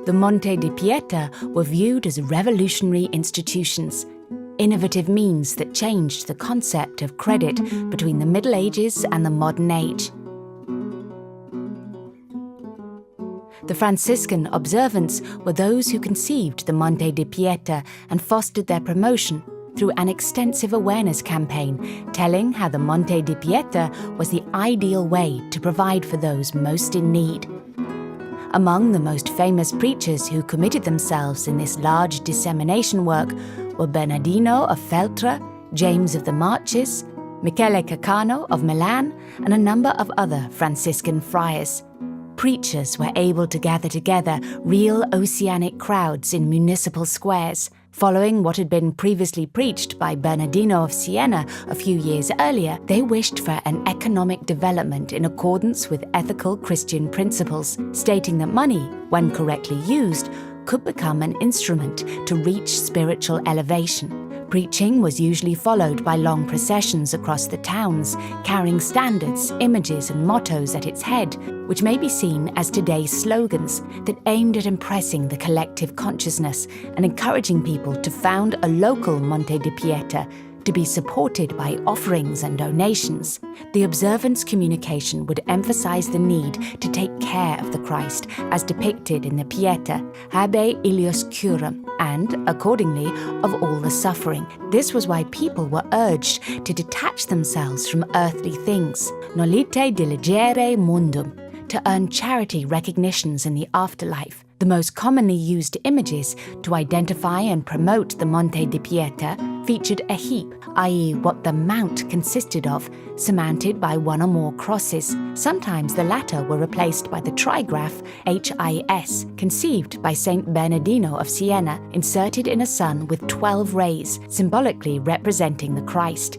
The Monte di Pieta were viewed as revolutionary institutions, innovative means that changed the concept of credit between the Middle Ages and the modern age. The Franciscan observants were those who conceived the Monte di Pieta and fostered their promotion through an extensive awareness campaign telling how the Monte di Pieta was the ideal way to provide for those most in need. Among the most famous preachers who committed themselves in this large dissemination work were Bernardino of Feltre, James of the Marches, Michele Caccano of Milan, and a number of other Franciscan friars. Preachers were able to gather together real oceanic crowds in municipal squares, following what had been previously preached by Bernardino of Siena a few years earlier. They wished for an economic development in accordance with ethical Christian principles, stating that money, when correctly used, could become an instrument to reach spiritual elevation. Preaching was usually followed by long processions across the towns, carrying standards, images and mottos at its head, which may be seen as today's slogans that aimed at impressing the collective consciousness and encouraging people to found a local Monte di Pieta, to be supported by offerings and donations. The observance communication would emphasize the need to take care of the Christ as depicted in the Pieta, Habe Ilios Curam, and, accordingly, of all the suffering. This was why people were urged to detach themselves from earthly things, nolite diligere mundum, to earn charity recognitions in the afterlife. The most commonly used images to identify and promote the Monte di Pieta featured a heap, i.e. what the mount consisted of, surmounted by one or more crosses. Sometimes the latter were replaced by the trigraph HIS, conceived by Saint Bernardino of Siena, inserted in a sun with 12 rays, symbolically representing the Christ.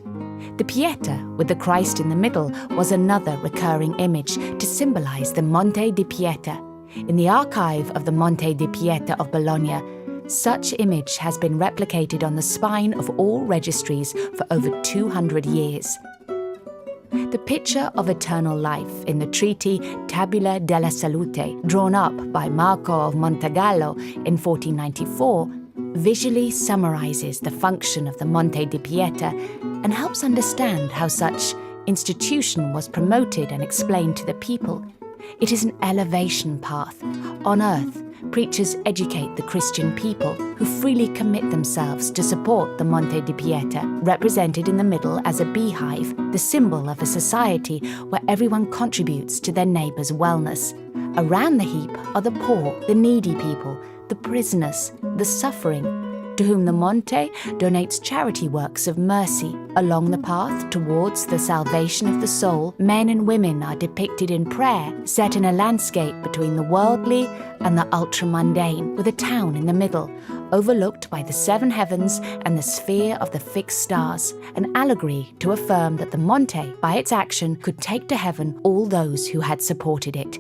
The Pieta, with the Christ in the middle, was another recurring image to symbolize the Monte di Pieta. In the archive of the Monte di Pieta of Bologna, such image has been replicated on the spine of all registries for over 200 years. The picture of eternal life in the treaty Tabula della Salute, drawn up by Marco of Montegallo in 1494, visually summarizes the function of the Monte di Pieta and helps understand how such institution was promoted and explained to the people. It is an elevation path. On earth, preachers educate the Christian people who freely commit themselves to support the Monte di Pieta, represented in the middle as a beehive, the symbol of a society where everyone contributes to their neighbor's wellness. Around the heap are the poor, the needy people, the prisoners, the suffering, to whom the Monte donates charity works of mercy. Along the path towards the salvation of the soul, men and women are depicted in prayer, set in a landscape between the worldly and the ultra-mundane, with a town in the middle, overlooked by the seven heavens and the sphere of the fixed stars, an allegory to affirm that the Monte, by its action, could take to heaven all those who had supported it.